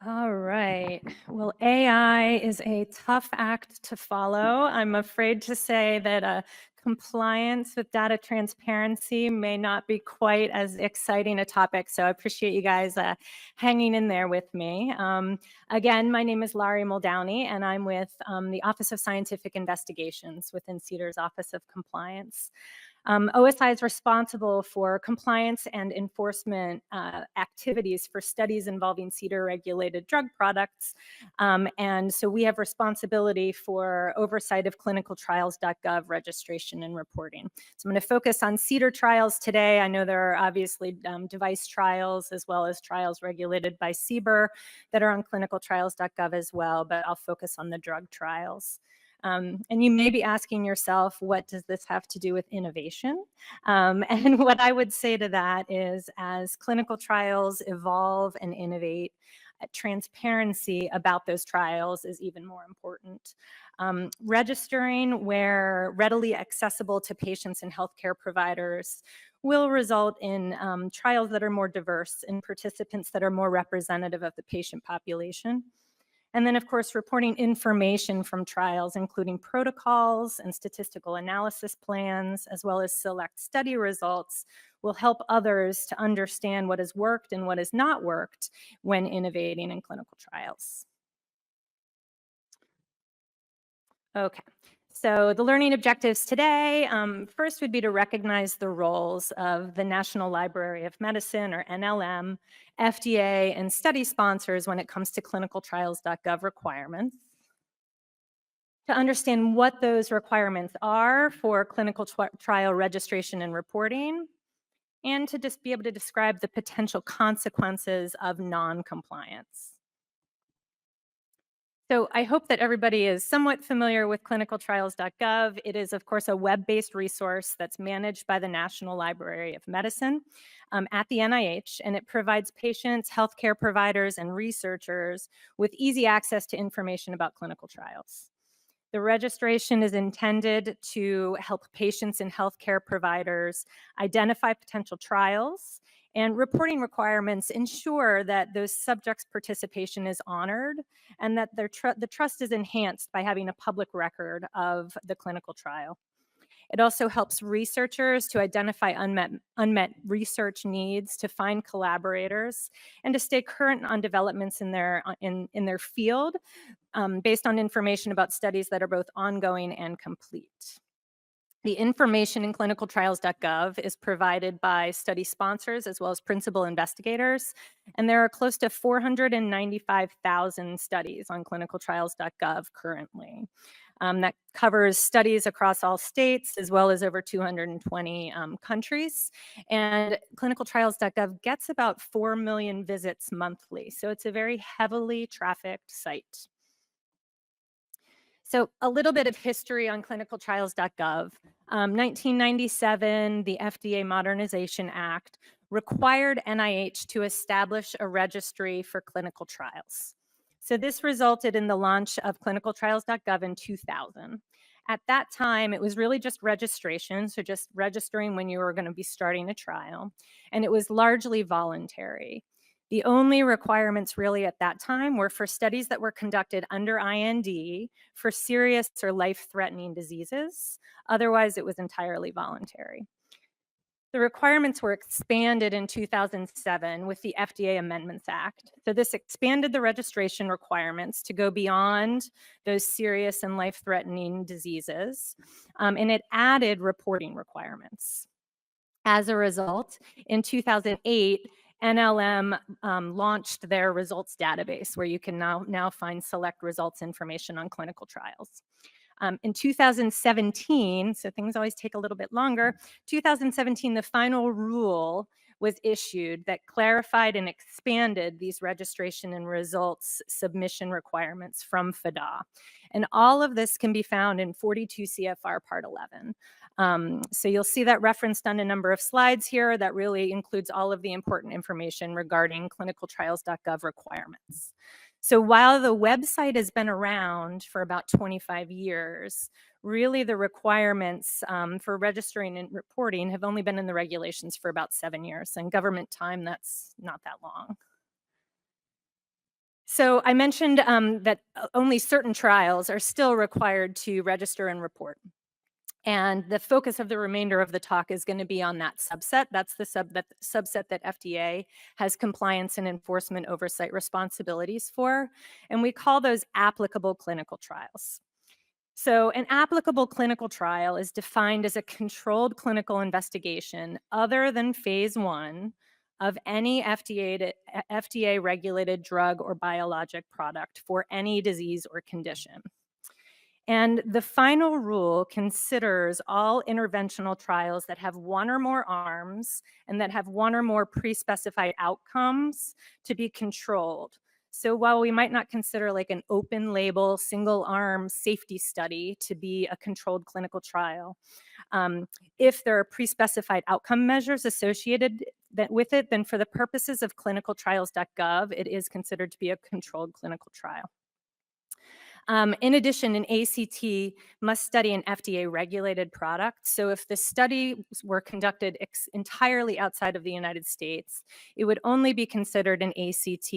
All right. Well, AI is a tough act to follow. I'm afraid to say that compliance with data transparency may not be quite as exciting a topic. So I appreciate you guys hanging in there with me. Again, my name is Laurie Muldowney, and I'm with the Office of Scientific Investigations within CDER's Office of Compliance. OSI is responsible for compliance and enforcement activities for studies involving CDER-regulated drug products. And so we have responsibility for oversight of ClinicalTrials.gov registration and reporting. So I'm going to focus on CDER trials today. I know there are obviously device trials as well as trials regulated by CBER that are on ClinicalTrials.gov as well, but I'll focus on the drug trials. And you may be asking yourself, what does this have to do with innovation? And what I would say to that is, as clinical trials evolve and innovate, transparency about those trials is even more important. Registering where readily accessible to patients and healthcare providers will result in trials that are more diverse and participants that are more representative of the patient population. And then, of course, reporting information from trials, including protocols and statistical analysis plans, as well as select study results, will help others to understand what has worked and what has not worked when innovating in clinical trials. Okay. So the learning objectives today, first would be to recognize the roles of the National Library of Medicine, or NLM, FDA, and study sponsors when it comes to ClinicalTrials.gov requirements. To understand what those requirements are for clinical trial registration and reporting, and to just be able to describe the potential consequences of non-compliance. So I hope that everybody is somewhat familiar with ClinicalTrials.gov. It is, of course, a web-based resource that's managed by the National Library of Medicine at the NIH, and it provides patients, healthcare providers, and researchers with easy access to information about clinical trials. The registration is intended to help patients and healthcare providers identify potential trials, and reporting requirements ensure that those subjects' participation is honored and that the trust is enhanced by having a public record of the clinical trial. It also helps researchers to identify unmet research needs, to find collaborators, and to stay current on developments in their field based on information about studies that are both ongoing and complete. The information in clinicaltrials.gov is provided by study sponsors as well as principal investigators, and there are close to 495,000 studies on clinicaltrials.gov currently. That covers studies across all states as well as over 220 countries. And clinicaltrials.gov gets about 4 million visits monthly, so it's a very heavily trafficked site. So a little bit of history on clinicaltrials.gov. 1997, the FDA Modernization Act required NIH to establish a registry for clinical trials. So this resulted in the launch of clinicaltrials.gov in 2000. At that time, it was really just registration, so just registering when you were going to be starting a trial, and it was largely voluntary. The only requirements really at that time were for studies that were conducted under IND for serious or life-threatening diseases. Otherwise, it was entirely voluntary. The requirements were expanded in 2007 with the FDA Amendments Act. So this expanded the registration requirements to go beyond those serious and life-threatening diseases, and it added reporting requirements. As a result, in 2008, NLM launched their results database, where you can now find select results information on clinical trials. In 2017, so things always take a little bit longer, 2017, the final rule was issued that clarified and expanded these registration and results submission requirements from FDA. And all of this can be found in 42 CFR Part 11. So you'll see that referenced on a number of slides here. That really includes all of the important information regarding clinicaltrials.gov requirements. So while the website has been around for about 25 years, really the requirements for registering and reporting have only been in the regulations for about 7 years, and government time, that's not that long. So I mentioned that only certain trials are still required to register and report. And the focus of the remainder of the talk is going to be on that subset. That's the subset that FDA has compliance and enforcement oversight responsibilities for. And we call those applicable clinical trials. So an applicable clinical trial is defined as a controlled clinical investigation other than phase 1 of any FDA-regulated drug or biologic product for any disease or condition. And the final rule considers all interventional trials that have one or more arms and that have one or more pre-specified outcomes to be controlled. So while we might not consider like an open label, single arm safety study to be a controlled clinical trial, if there are pre-specified outcome measures associated with it, then for the purposes of ClinicalTrials.gov, it is considered to be a controlled clinical trial. In addition, an ACT must study an FDA-regulated product. So if the studies were conducted entirely outside of the United States, it would only be considered an ACT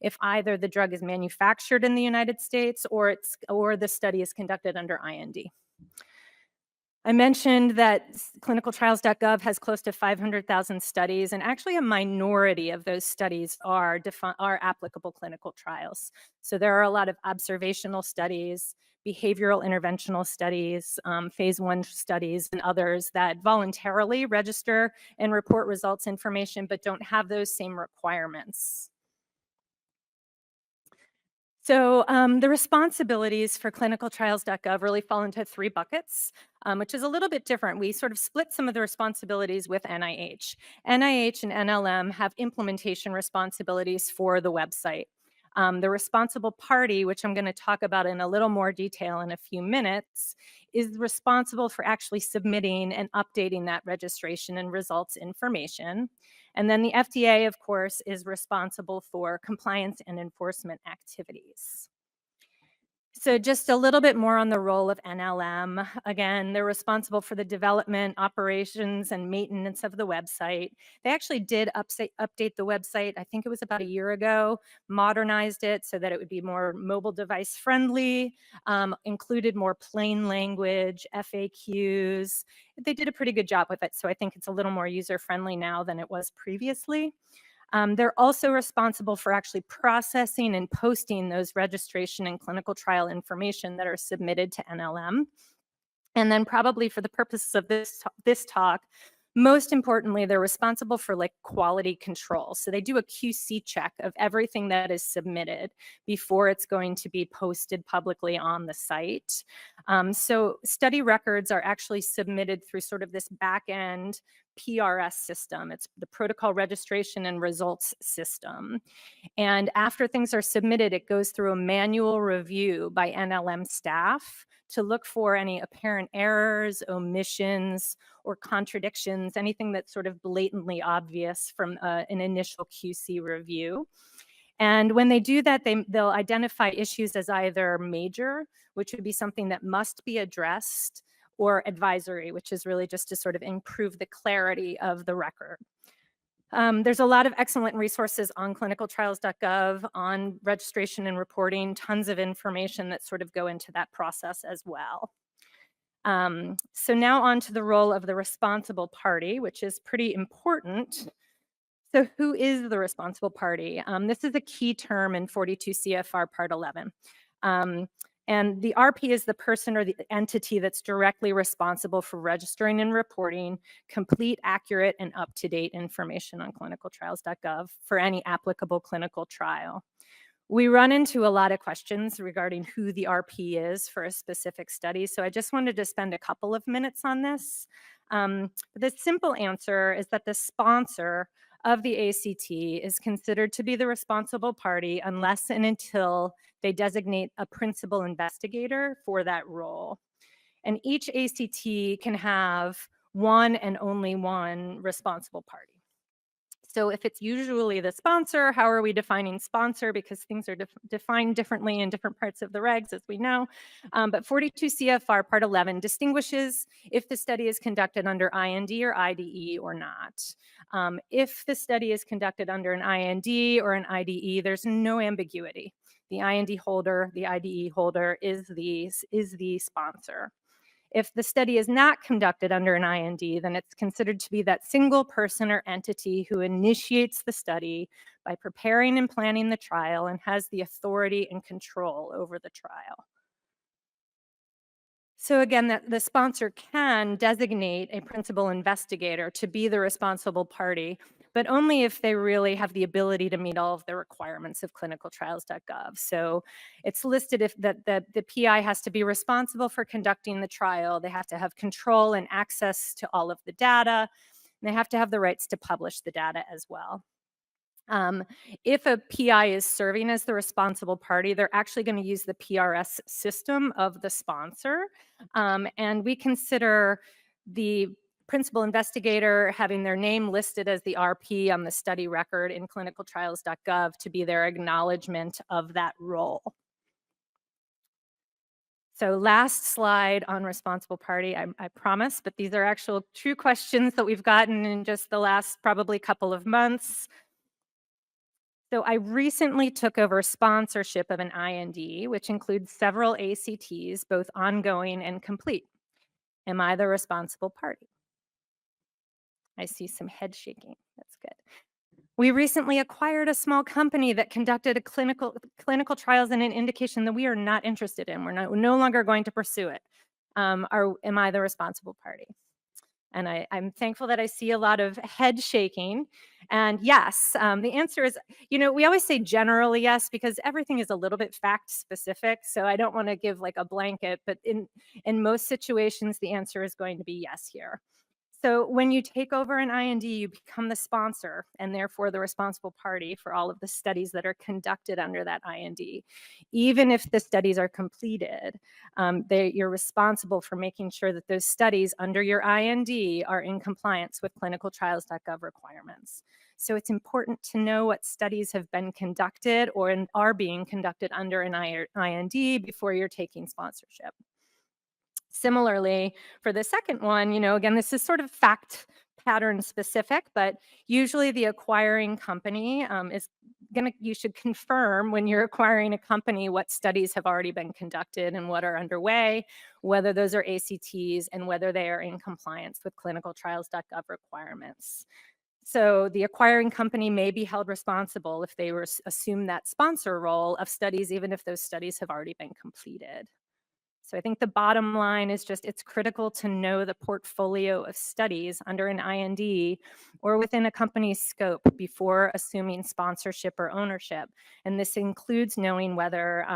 if either the drug is manufactured in the United States or the study is conducted under IND. I mentioned that ClinicalTrials.gov has close to 500,000 studies, and actually a minority of those studies are applicable clinical trials. So there are a lot of observational studies, behavioral interventional studies, phase 1 studies, and others that voluntarily register and report results information, but don't have those same requirements. So the responsibilities for ClinicalTrials.gov really fall into 3 buckets, which is a little bit different. We sort of split some of the responsibilities with NIH. NIH and NLM have implementation responsibilities for the website. The responsible party, which I'm going to talk about in a little more detail in a few minutes, is responsible for actually submitting and updating that registration and results information. And then the FDA, of course, is responsible for compliance and enforcement activities. So just a little bit more on the role of NLM. Again, they're responsible for the development, operations, and maintenance of the website. They actually did update the website, I think it was about a year ago, modernized it so that it would be more mobile device friendly, included more plain language, FAQs. They did a pretty good job with it, so I think it's a little more user-friendly now than it was previously. They're also responsible for actually processing and posting those registration and clinical trial information that are submitted to NLM. And then probably for the purposes of this talk, most importantly, they're responsible for like quality control. So they do a QC check of everything that is submitted before it's going to be posted publicly on the site. So study records are actually submitted through sort of this back-end PRS system. It's the Protocol Registration and Results System. And after things are submitted, it goes through a manual review by NLM staff to look for any apparent errors, omissions, or contradictions, anything that's sort of blatantly obvious from an initial QC review. And when they do that, they'll identify issues as either major, which would be something that must be addressed, or advisory, which is really just to sort of improve the clarity of the record. There's a lot of excellent resources on clinicaltrials.gov on registration and reporting, tons of information that sort of go into that process as well. So now on to the role of the responsible party, which is pretty important. So who is the responsible party? This is a key term in 42 CFR Part 11. And the RP is the person or the entity that's directly responsible for registering and reporting complete, accurate, and up-to-date information on clinicaltrials.gov for any applicable clinical trial. We run into a lot of questions regarding who the RP is for a specific study, so I just wanted to spend a couple of minutes on this. The simple answer is that the sponsor of the ACT is considered to be the responsible party unless and until they designate a principal investigator for that role. And each ACT can have one and only one responsible party. So if it's usually the sponsor, how are we defining sponsor? Because things are defined differently in different parts of the regs, as we know. But 42 CFR Part 11 distinguishes if the study is conducted under IND or IDE or not. If the study is conducted under an IND or an IDE, there's no ambiguity. The IND holder, the IDE holder is the sponsor. If the study is not conducted under an IND, then it's considered to be that single person or entity who initiates the study by preparing and planning the trial and has the authority and control over the trial. So again, the sponsor can designate a principal investigator to be the responsible party, but only if they really have the ability to meet all of the requirements of ClinicalTrials.gov. So it's listed if that the PI has to be responsible for conducting the trial, they have to have control and access to all of the data, and they have to have the rights to publish the data as well. If a PI is serving as the responsible party, they're actually going to use the PRS system of the sponsor. And we consider the principal investigator having their name listed as the RP on the study record in ClinicalTrials.gov to be their acknowledgement of that role. So last slide on responsible party, I promise, but these are actual true questions that we've gotten in just the last probably couple of months. So I recently took over sponsorship of an IND, which includes several ACTs, both ongoing and complete. Am I the responsible party? I see some head shaking. That's good. We recently acquired a small company that conducted a clinical trials in an indication that we are not interested in. We're no longer going to pursue it. Am I the responsible party? And I'm thankful that I see a lot of head shaking. And yes, the answer is, we always say generally yes, because everything is a little bit fact specific. So I don't want to give like a blanket, but in most situations, the answer is going to be yes here. So when you take over an IND, you become the sponsor and therefore the responsible party for all of the studies that are conducted under that IND. Even if the studies are completed, you're responsible for making sure that those studies under your IND are in compliance with ClinicalTrials.gov requirements. So it's important to know what studies have been conducted or are being conducted under an IND before you're taking sponsorship. Similarly, for the second one, again, this is sort of fact pattern specific, but usually the acquiring company you should confirm when you're acquiring a company what studies have already been conducted and what are underway, whether those are ACTs and whether they are in compliance with ClinicalTrials.gov requirements. So the acquiring company may be held responsible if they assume that sponsor role of studies, even if those studies have already been completed. So I think the bottom line is just it's critical to know the portfolio of studies under an IND or within a company's scope before assuming sponsorship or ownership. And this includes knowing whether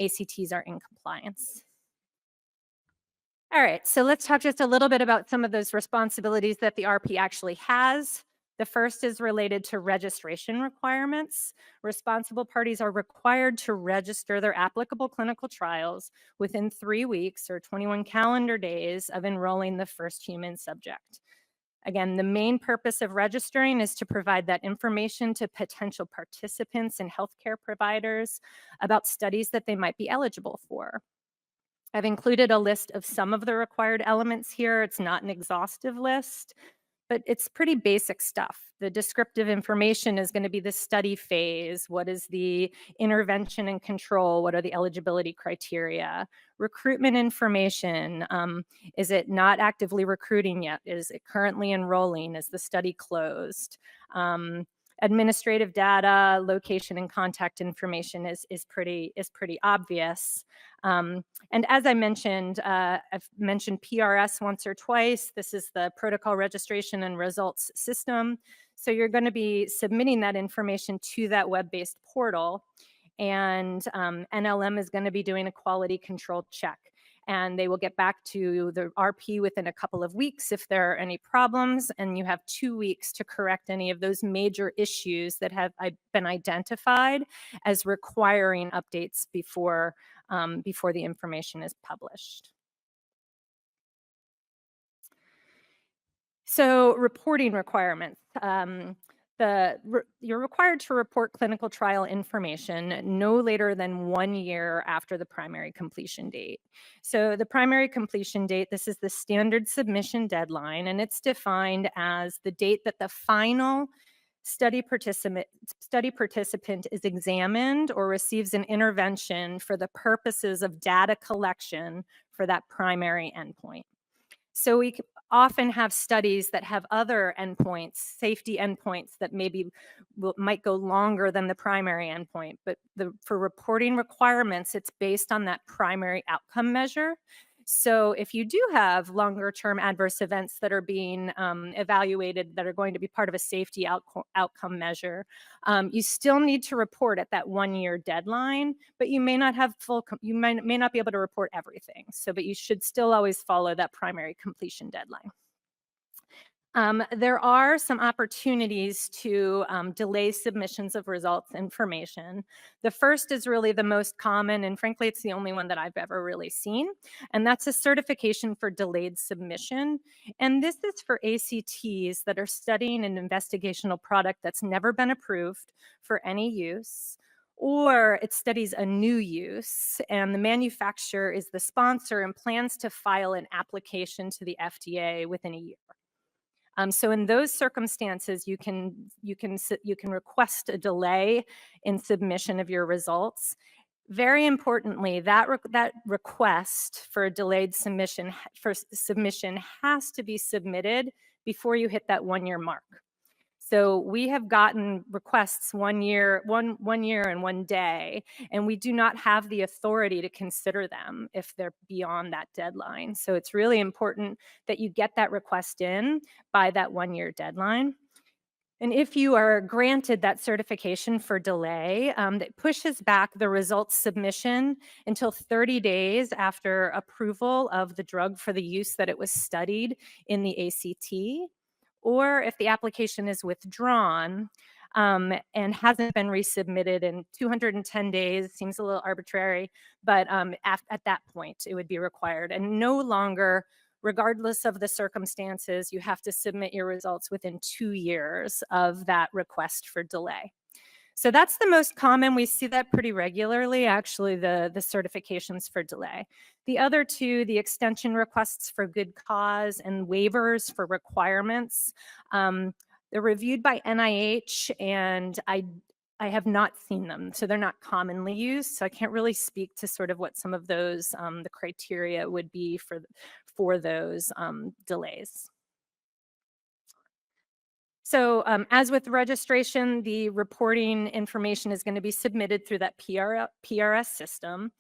ACTs are in compliance. All right, so let's talk just a little bit about some of those responsibilities that the RP actually has. The first is related to registration requirements. Responsible parties are required to register their applicable clinical trials within 3 weeks or 21 calendar days of enrolling the first human subject. Again, the main purpose of registering is to provide that information to potential participants and healthcare providers about studies that they might be eligible for. I've included a list of some of the required elements here. It's not an exhaustive list, but it's pretty basic stuff. The descriptive information is going to be the study phase. What is the intervention and control? What are the eligibility criteria? Recruitment information. Is it not actively recruiting yet? Is it currently enrolling? Is the study closed? Administrative data, location, and contact information is pretty obvious. And as I mentioned, I've mentioned PRS once or twice. This is the protocol registration and results system. So you're going to be submitting that information to that web-based portal, and NLM is going to be doing a quality control check. And they will get back to the RP within a couple of weeks if there are any problems, and you have 2 weeks to correct any of those major issues that have been identified as requiring updates before the information is published. So reporting requirements. You're required to report clinical trial information no later than 1 year after the primary completion date. So the primary completion date, this is the standard submission deadline, and it's defined as the date that the final study participant is examined or receives an intervention for the purposes of data collection for that primary endpoint. So we often have studies that have other endpoints, safety endpoints that maybe might go longer than the primary endpoint, but for reporting requirements, it's based on that primary outcome measure. So if you do have longer term adverse events that are being evaluated that are going to be part of a safety outcome measure, you still need to report at that 1 year deadline, but you may not have you may not be able to report everything. So, but you should still always follow that primary completion deadline. There are some opportunities to delay submissions of results information. The first is really the most common, and frankly, it's the only one that I've ever really seen, and that's a certification for delayed submission. And this is for ACTs that are studying an investigational product that's never been approved for any use, or it studies a new use, and the manufacturer is the sponsor and plans to file an application to the FDA within a year. So in those circumstances, you can request a delay in submission of your results. Very importantly, that request for a delayed submission has to be submitted before you hit that 1 year mark. So we have gotten requests 1 year and 1 day, and we do not have the authority to consider them if they're beyond that deadline. So it's really important that you get that request in by that 1 year deadline. And if you are granted that certification for delay, that pushes back the results submission until 30 days after approval of the drug for the use that it was studied in the ACT. Or if the application is withdrawn and hasn't been resubmitted in 210 days, seems a little arbitrary, but at that point, it would be required. And no longer, regardless of the circumstances, you have to submit your results within 2 years of that request for delay. So that's the most common. We see that pretty regularly, actually, the certifications for delay. The other two, the extension requests for good cause and waivers for requirements, they're reviewed by NIH, and I have not seen them, so they're not commonly used. So I can't really speak to sort of what some of those, the criteria would be for those delays. So as with registration, the reporting information is going to be submitted through that PRS system.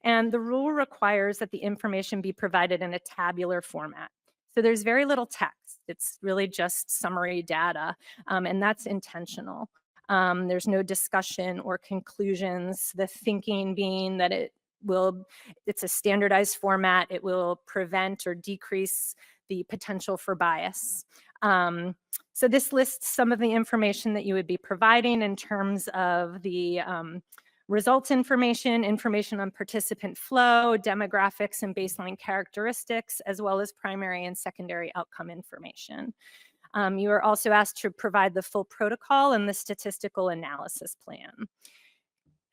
And the rule requires that the information be provided in a tabular format. So there's very little text. It's really just summary data, and that's intentional. There's no discussion or conclusions, the thinking being that it's a standardized format. It will prevent or decrease the potential for bias. So this lists some of the information that you would be providing in terms of the results information on participant flow, demographics and baseline characteristics, as well as primary and secondary outcome information. You are also asked to provide the full protocol and the statistical analysis plan.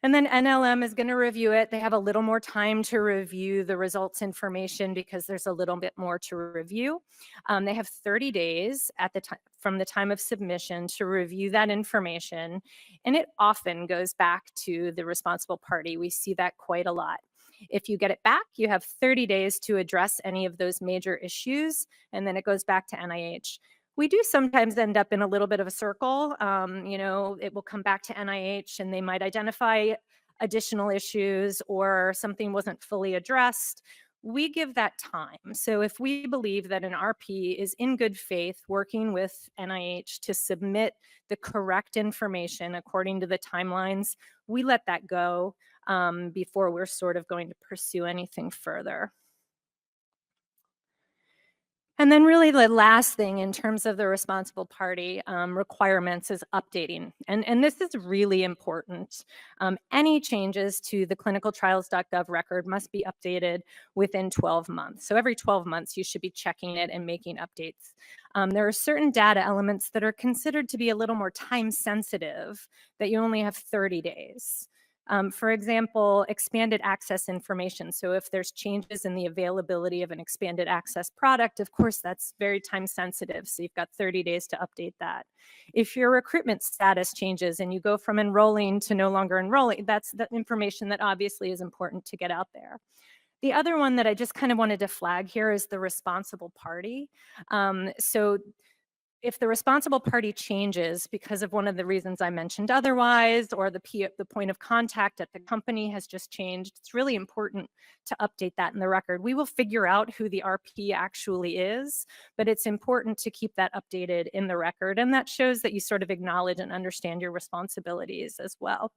And then NLM is going to review it. They have a little more time to review the results information because there's a little bit more to review. They have 30 days from the time of submission to review that information. And it often goes back to the responsible party. We see that quite a lot. If you get it back, you have 30 days to address any of those major issues, and then it goes back to NIH. We do sometimes end up in a little bit of a circle. It will come back to NIH and they might identify additional issues or something wasn't fully addressed. We give that time. So if we believe that an RP is in good faith working with NIH to submit the correct information according to the timelines, we let that go before we're sort of going to pursue anything further. And then really the last thing in terms of the responsible party requirements is updating. And this is really important. Any changes to the ClinicalTrials.gov record must be updated within 12 months. So every 12 months, you should be checking it and making updates. There are certain data elements that are considered to be a little more time sensitive that you only have 30 days. For example, expanded access information. So if there's changes in the availability of an expanded access product, of course, that's very time sensitive. So you've got 30 days to update that. If your recruitment status changes and you go from enrolling to no longer enrolling, that's the information that obviously is important to get out there. The other one that I just kind of wanted to flag here is the responsible party. So if the responsible party changes because of one of the reasons I mentioned otherwise, or the point of contact at the company has just changed, it's really important to update that in the record. We will figure out who the RP actually is, but it's important to keep that updated in the record. And that shows that you sort of acknowledge and understand your responsibilities as well.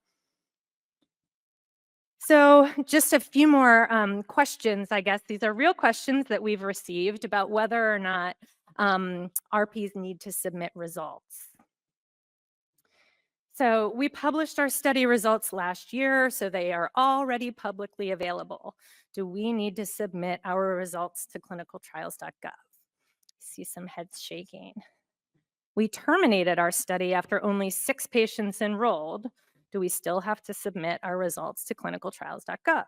So just a few more questions, I guess. These are real questions that we've received about whether or not RPs need to submit results. So we published our study results last year, so they are already publicly available. Do we need to submit our results to ClinicalTrials.gov? See some heads shaking. We terminated our study after only 6 patients enrolled. Do we still have to submit our results to ClinicalTrials.gov?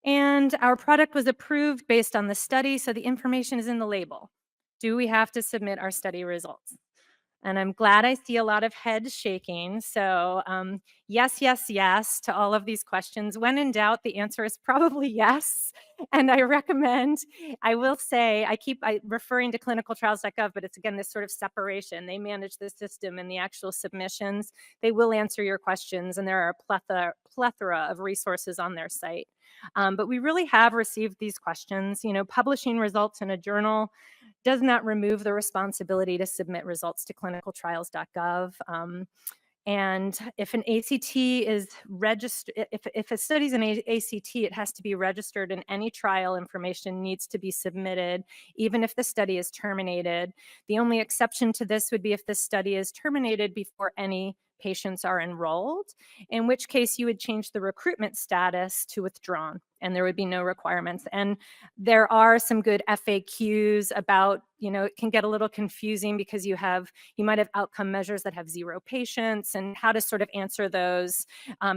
And our product was approved based on the study, so the information is in the label. Do we have to submit our study results? And I'm glad I see a lot of heads shaking. So yes, yes, yes to all of these questions. When in doubt, the answer is probably yes. And I recommend, I will say, I keep referring to clinicaltrials.gov, but it's again, this sort of separation. They manage the system and the actual submissions. They will answer your questions, and there are a plethora of resources on their site. But we really have received these questions. You know, publishing results in a journal does not remove the responsibility to submit results to clinicaltrials.gov. And if an ACT is registered, if a study is an ACT, it has to be registered, and any trial information needs to be submitted, even if the study is terminated. The only exception to this would be if the study is terminated before any patients are enrolled, in which case you would change the recruitment status to withdrawn, and there would be no requirements. And there are some good FAQs about, you know, it can get a little confusing because you might have outcome measures that have 0 patients, and how to sort of answer those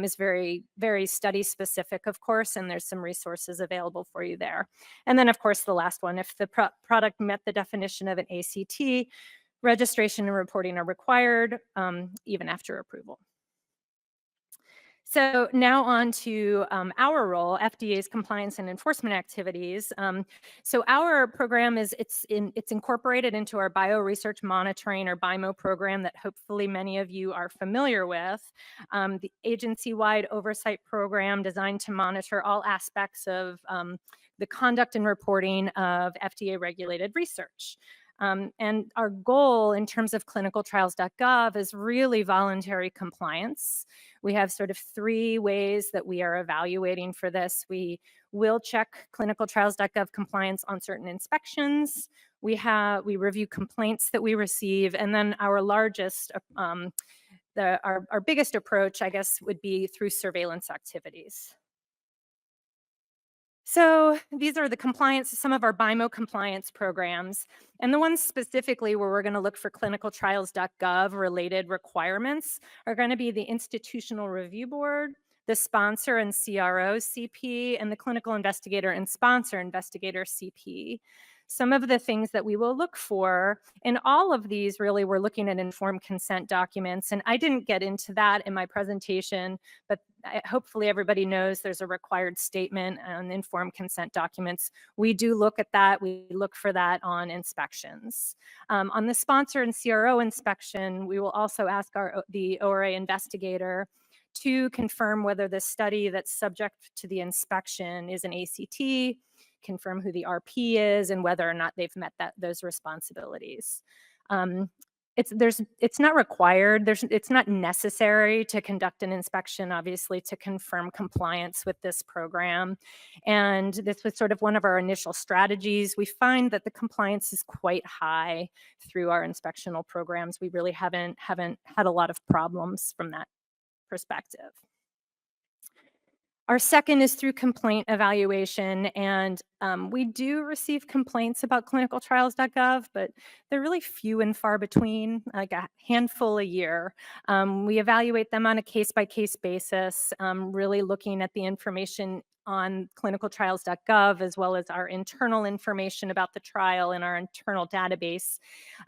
is very, very study specific, of course, and there's some resources available for you there. And then, of course, the last one, if the product met the definition of an ACT, registration and reporting are required even after approval. So now on to our role, FDA's compliance and enforcement activities. So our program it's incorporated into our bioresearch monitoring, or BIMO program, that hopefully many of you are familiar with. The agency-wide oversight program designed to monitor all aspects of the conduct and reporting of FDA-regulated research. And our goal in terms of clinicaltrials.gov is really voluntary compliance. We have sort of 3 ways that we are evaluating for this. We will check clinicaltrials.gov compliance on certain inspections. We review complaints that we receive, and then our largest, our biggest approach, I guess, would be through surveillance activities. So these are some of our BIMO compliance programs, and the ones specifically where we're going to look for clinicaltrials.gov related requirements are going to be the Institutional Review Board, the Sponsor and CRO CP, and the Clinical Investigator and Sponsor Investigator CP. Some of the things that we will look for in all of these, really, we're looking at informed consent documents, and I didn't get into that in my presentation, but hopefully everybody knows there's a required statement on informed consent documents. We do look at that. We look for that on inspections. On the sponsor and CRO inspection, we will also ask the ORA investigator to confirm whether the study that's subject to the inspection is an ACT, confirm who the RP is, and whether or not they've met those responsibilities. it's not required. It's not necessary to conduct an inspection, obviously, to confirm compliance with this program. And this was sort of one of our initial strategies. We find that the compliance is quite high through our inspectional programs. We really haven't had a lot of problems from that perspective. Our second is through complaint evaluation, and we do receive complaints about ClinicalTrials.gov, but they're really few and far between, like a handful a year. We evaluate them on a case-by-case basis, really looking at the information on ClinicalTrials.gov, as well as our internal information about the trial in our internal database,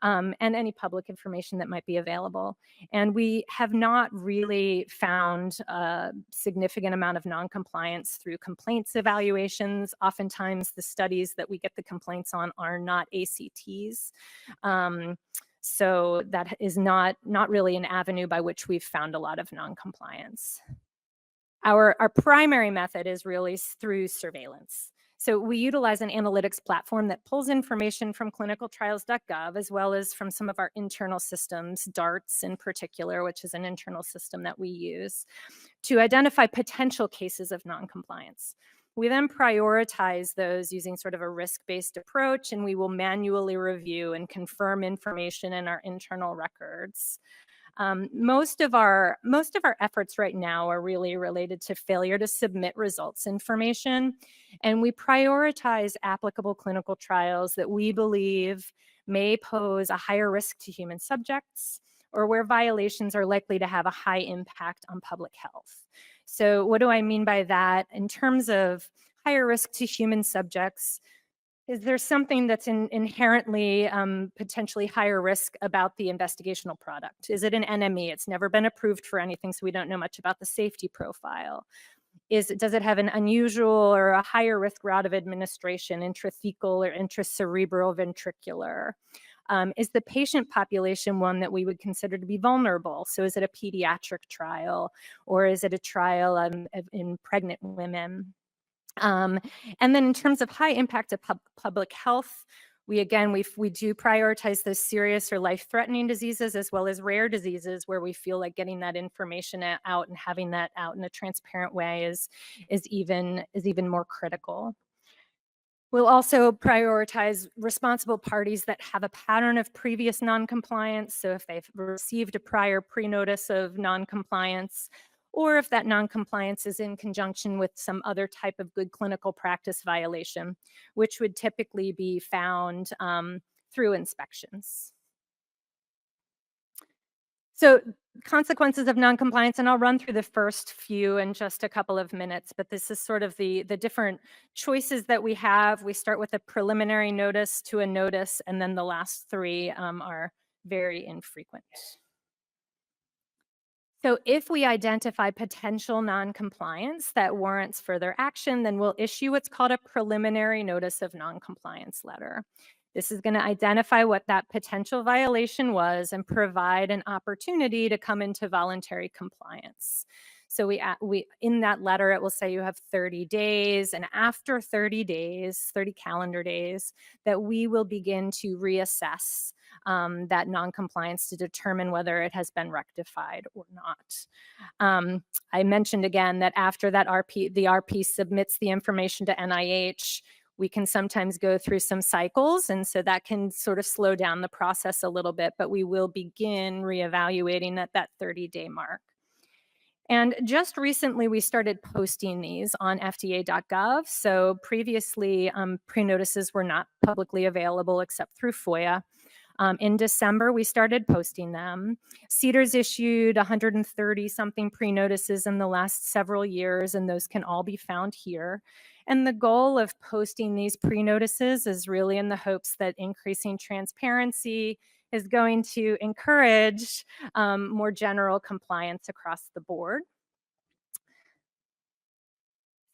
and any public information that might be available. And we have not really found a significant amount of noncompliance through complaints evaluations. Oftentimes, the studies that we get the complaints on are not ACTs. So that is not really an avenue by which we've found a lot of noncompliance. Our primary method is really through surveillance. So we utilize an analytics platform that pulls information from ClinicalTrials.gov, as well as from some of our internal systems, DARTS in particular, which is an internal system that we use, to identify potential cases of noncompliance. We then prioritize those using sort of a risk-based approach, and we will manually review and confirm information in our internal records. Most of our efforts right now are really related to failure to submit results information, and we prioritize applicable clinical trials that we believe may pose a higher risk to human subjects, or where violations are likely to have a high impact on public health. So what do I mean by that? In terms of higher risk to human subjects, is there something that's inherently potentially higher risk about the investigational product? Is it an NME? It's never been approved for anything, so we don't know much about the safety profile. Does it have an unusual or a higher risk route of administration, intrathecal or intracerebral ventricular? Is the patient population one that we would consider to be vulnerable? So is it a pediatric trial, or is it a trial in pregnant women? And then in terms of high impact of public health, we do prioritize those serious or life-threatening diseases, as well as rare diseases, where we feel like getting that information out and having that out in a transparent way is even more critical. We'll also prioritize responsible parties that have a pattern of previous noncompliance. So if they've received a prior pre-notice of noncompliance, or if that noncompliance is in conjunction with some other type of good clinical practice violation, which would typically be found through inspections. So consequences of noncompliance, and I'll run through the first few in just a couple of minutes, but this is sort of the different choices that we have. We start with a preliminary notice to a notice, and then the last three are very infrequent. So if we identify potential noncompliance that warrants further action, then we'll issue what's called a preliminary notice of noncompliance letter. This is going to identify what that potential violation was and provide an opportunity to come into voluntary compliance. So we in that letter, it will say you have 30 days, and after 30 days, 30 calendar days, that we will begin to reassess that noncompliance to determine whether it has been rectified or not. I mentioned again that after that the RP submits the information to NIH, we can sometimes go through some cycles, and so that can sort of slow down the process a little bit, but we will begin reevaluating at that 30-day mark. And just recently, we started posting these on FDA.gov. So previously, pre-notices were not publicly available except through FOIA. In December, we started posting them. CDER's issued 130-something pre-notices in the last several years, and those can all be found here. And the goal of posting these pre-notices is really in the hopes that increasing transparency is going to encourage more general compliance across the board.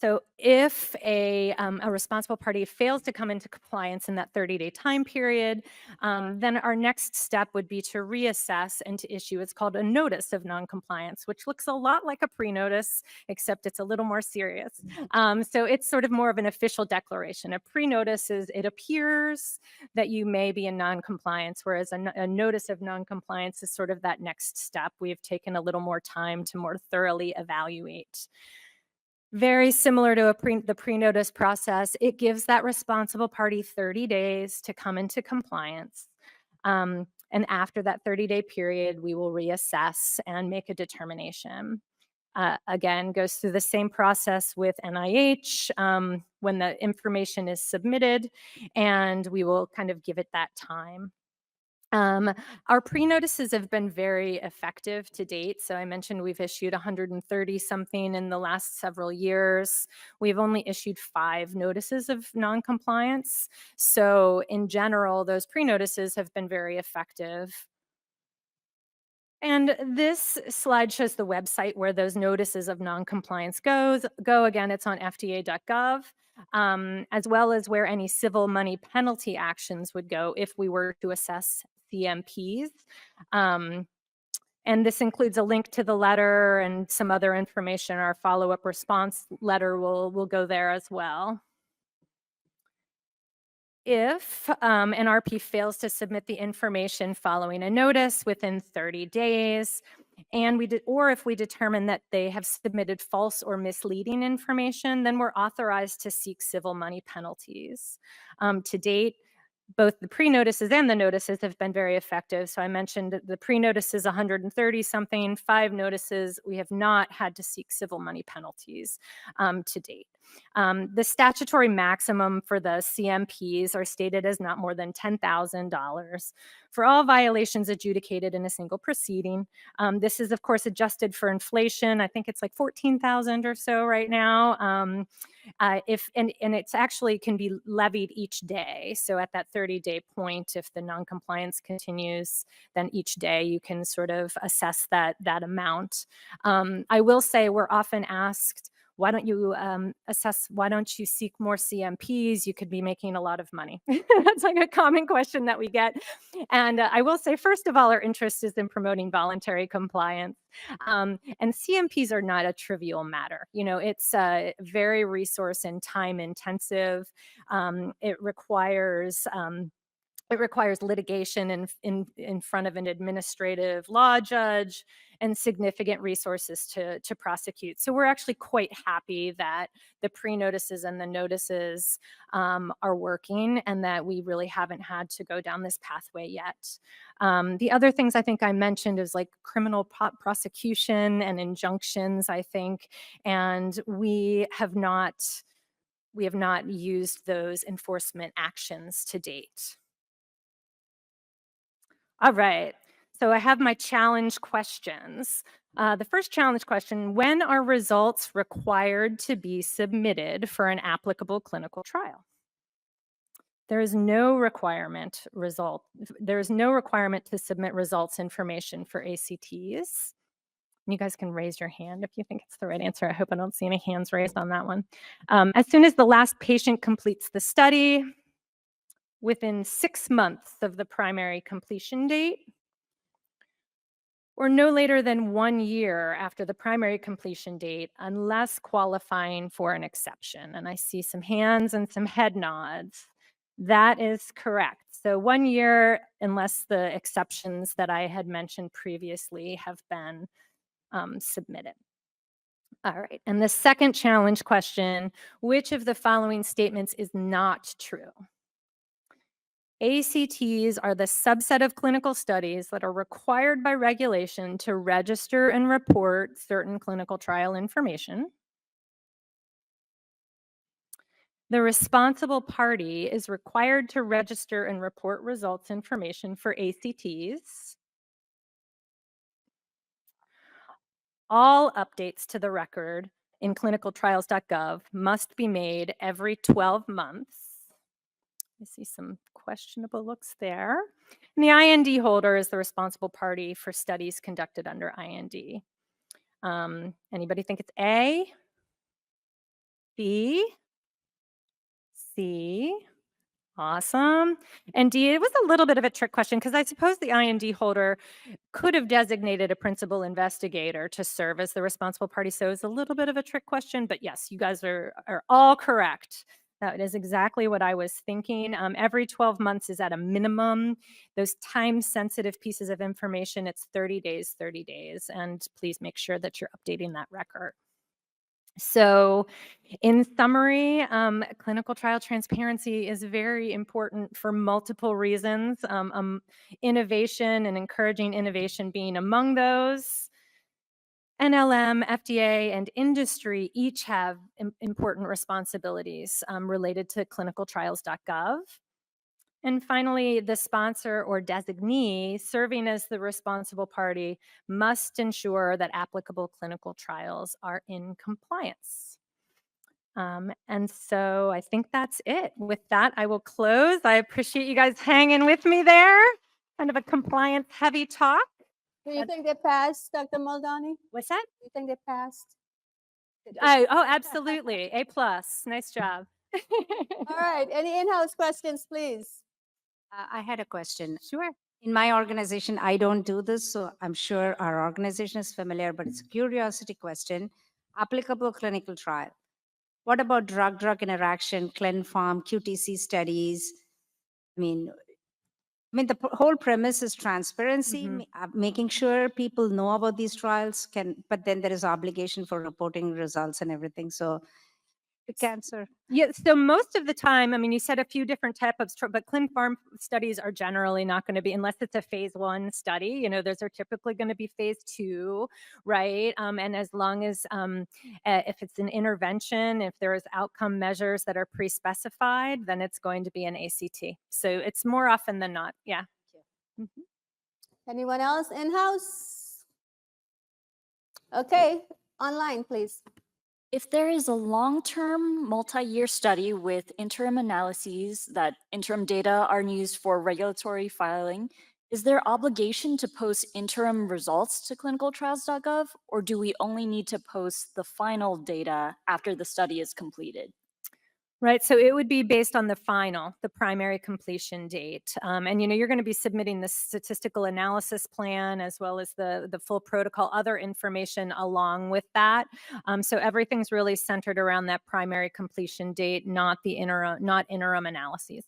So if a responsible party fails to come into compliance in that 30-day time period, then our next step would be to reassess and to issue, it's called a notice of noncompliance, which looks a lot like a pre-notice, except it's a little more serious. So it's sort of more of an official declaration. A pre-notice is, it appears that you may be in noncompliance, whereas a notice of noncompliance is sort of that next step. We have taken a little more time to more thoroughly evaluate. Very similar to the pre-notice process, it gives that responsible party 30 days to come into compliance. And after that 30-day period, we will reassess and make a determination. Again, goes through the same process with NIH when the information is submitted, and we will kind of give it that time. Our pre-notices have been very effective to date. So I mentioned we've issued 130 something in the last several years. We've only issued 5 notices of noncompliance. So in general, those pre-notices have been very effective. And this slide shows the website where those notices of noncompliance go. Again, it's on FDA.gov, as well as where any civil money penalty actions would go if we were to assess CMPs. And this includes a link to the letter and some other information. Our follow-up response letter will go there as well. If an RP fails to submit the information following a notice within 30 days, and or if we determine that they have submitted false or misleading information, then we're authorized to seek civil money penalties. To date, both the pre-notices and the notices have been very effective. So I mentioned the pre-notices 130 something, 5 notices. We have not had to seek civil money penalties to date. The statutory maximum for the CMPs are stated as not more than $10,000 for all violations adjudicated in a single proceeding. This is, of course, adjusted for inflation. I think it's like 14,000 or so right now. And it's actually can be levied each day. So at that 30-day point, if the noncompliance continues, then each day you can sort of assess that amount. I will say we're often asked, why don't you seek more CMPs? You could be making a lot of money. That's like a common question that we get. And I will say, first of all, our interest is in promoting voluntary compliance. And CMPs are not a trivial matter. You know, it's very resource and time intensive. It requires litigation in front of an administrative law judge and significant resources to prosecute. So we're actually quite happy that the pre-notices and the notices are working and that we really haven't had to go down this pathway yet. The other things I think I mentioned is like criminal prosecution and injunctions, I think, and we have not used those enforcement actions to date. All right, so I have my challenge questions. The first challenge question, when are results required to be submitted for an applicable clinical trial? There is no requirement to submit results information for ACTs. You guys can raise your hand if you think it's the right answer. I hope I don't see any hands raised on that one. As soon as the last patient completes the study, within 6 months of the primary completion date, or no later than 1 year after the primary completion date, unless qualifying for an exception. And I see some hands and some head nods. That is correct. So 1 year, unless the exceptions that I had mentioned previously have been submitted. All right, and the second challenge question, which of the following statements is not true? ACTs are the subset of clinical studies that are required by regulation to register and report certain clinical trial information. The responsible party is required to register and report results information for ACTs. All updates to the record in ClinicalTrials.gov must be made every 12 months. I see some questionable looks there. And the IND holder is the responsible party for studies conducted under IND. Anybody think it's A? B, C. Awesome. And D, it was a little bit of a trick question because I suppose the IND holder could have designated a principal investigator to serve as the responsible party. So it's a little bit of a trick question, but yes, you guys are all correct. That is exactly what I was thinking. Every 12 months is at a minimum. Those time-sensitive pieces of information, it's 30 days, 30 days. And please make sure that you're updating that record. So in summary, clinical trial transparency is very important for multiple reasons. Innovation and encouraging innovation being among those. NLM, FDA, and industry each have important responsibilities related to ClinicalTrials.gov. And finally, the sponsor or designee serving as the responsible party must ensure that applicable clinical trials are in compliance. And so I think that's it. With that, I will close. I appreciate you guys hanging with me there. Kind of a compliance heavy talk. Do you think they passed, Dr. Muldowney? What's that? Do you think they passed? Oh, absolutely. A+. Nice job. All right. Any in-house questions, please? I had a question. Sure. In my organization, I don't do this, so I'm sure our organization is familiar, but it's a curiosity question. Applicable clinical trial. What about drug-drug interaction, ClinPharm, QTC studies? I mean, the whole premise is transparency, making sure people know about these trials, but then there is obligation for reporting results and everything. So cancer. Yeah, so most of the time, I mean, you said a few different types, but ClinPharm studies are generally not going to be, unless it's a phase 1 study, you know, those are typically going to be phase 2, right? And as long as, if it's an intervention, if there's outcome measures that are pre-specified, then it's going to be an ACT. So it's more often than not, yeah. Anyone else in-house? Okay, online, please. If there is a long-term, multi-year study with interim analyses that interim data are used for regulatory filing, is there obligation to post interim results to ClinicalTrials.gov, or do we only need to post the final data after the study is completed? Right, so it would be based on the primary completion date. And you know, you're going to be submitting the statistical analysis plan as well as the full protocol, other information along with that. So everything's really centered around that primary completion date, not interim analyses.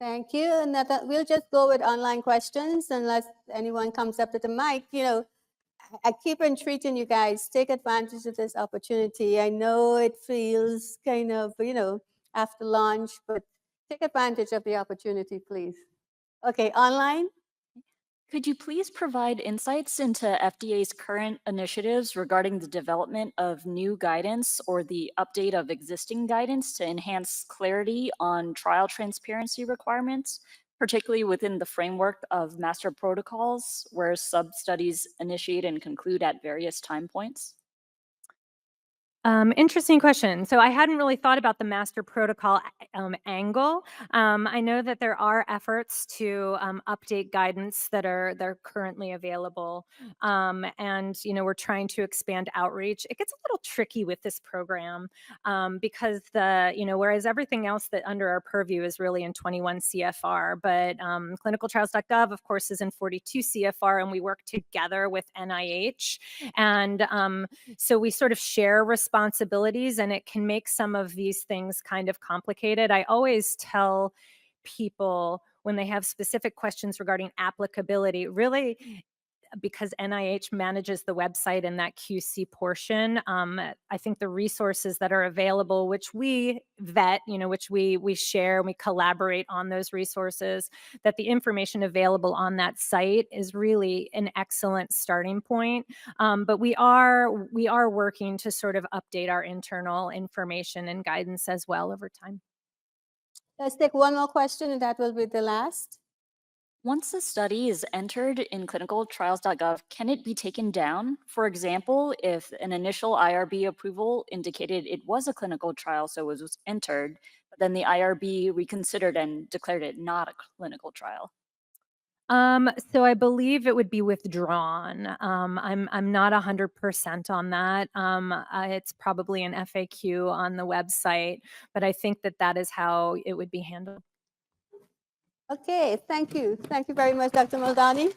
Thank you. And we'll just go with online questions unless anyone comes up to the mic. You know, I keep entreating you guys, take advantage of this opportunity. I know it feels kind of, you know, after lunch, but take advantage of the opportunity, please. Okay, online? Could you please provide insights into FDA's current initiatives regarding the development of new guidance or the update of existing guidance to enhance clarity on trial transparency requirements, particularly within the framework of master protocols, where sub-studies initiate and conclude at various time points? Interesting question. So I hadn't really thought about the master protocol angle. I know that there are efforts to update guidance that are currently available, and you know, we're trying to expand outreach. It gets a little tricky with this program because whereas everything else that under our purview is really in 21 CFR, but ClinicalTrials.gov, of course, is in 42 CFR, and we work together with NIH, and so we sort of share responsibilities, and it can make some of these things kind of complicated. I always tell people when they have specific questions regarding applicability, really, because NIH manages the website and that QC portion, I think the resources that are available, which we vet, you know, which we share and we collaborate on those resources, that the information available on that site is really an excellent starting point. But we are working to sort of update our internal information and guidance as well over time. Let's take one more question, and that will be the last. Once a study is entered in ClinicalTrials.gov, can it be taken down? For example, if an initial IRB approval indicated it was a clinical trial, so it was entered, but then the IRB reconsidered and declared it not a clinical trial. So I believe it would be withdrawn. I'm not 100% on that. It's probably an FAQ on the website, but I think that that is how it would be handled. Okay, thank you. Thank you very much, Dr. Muldowney.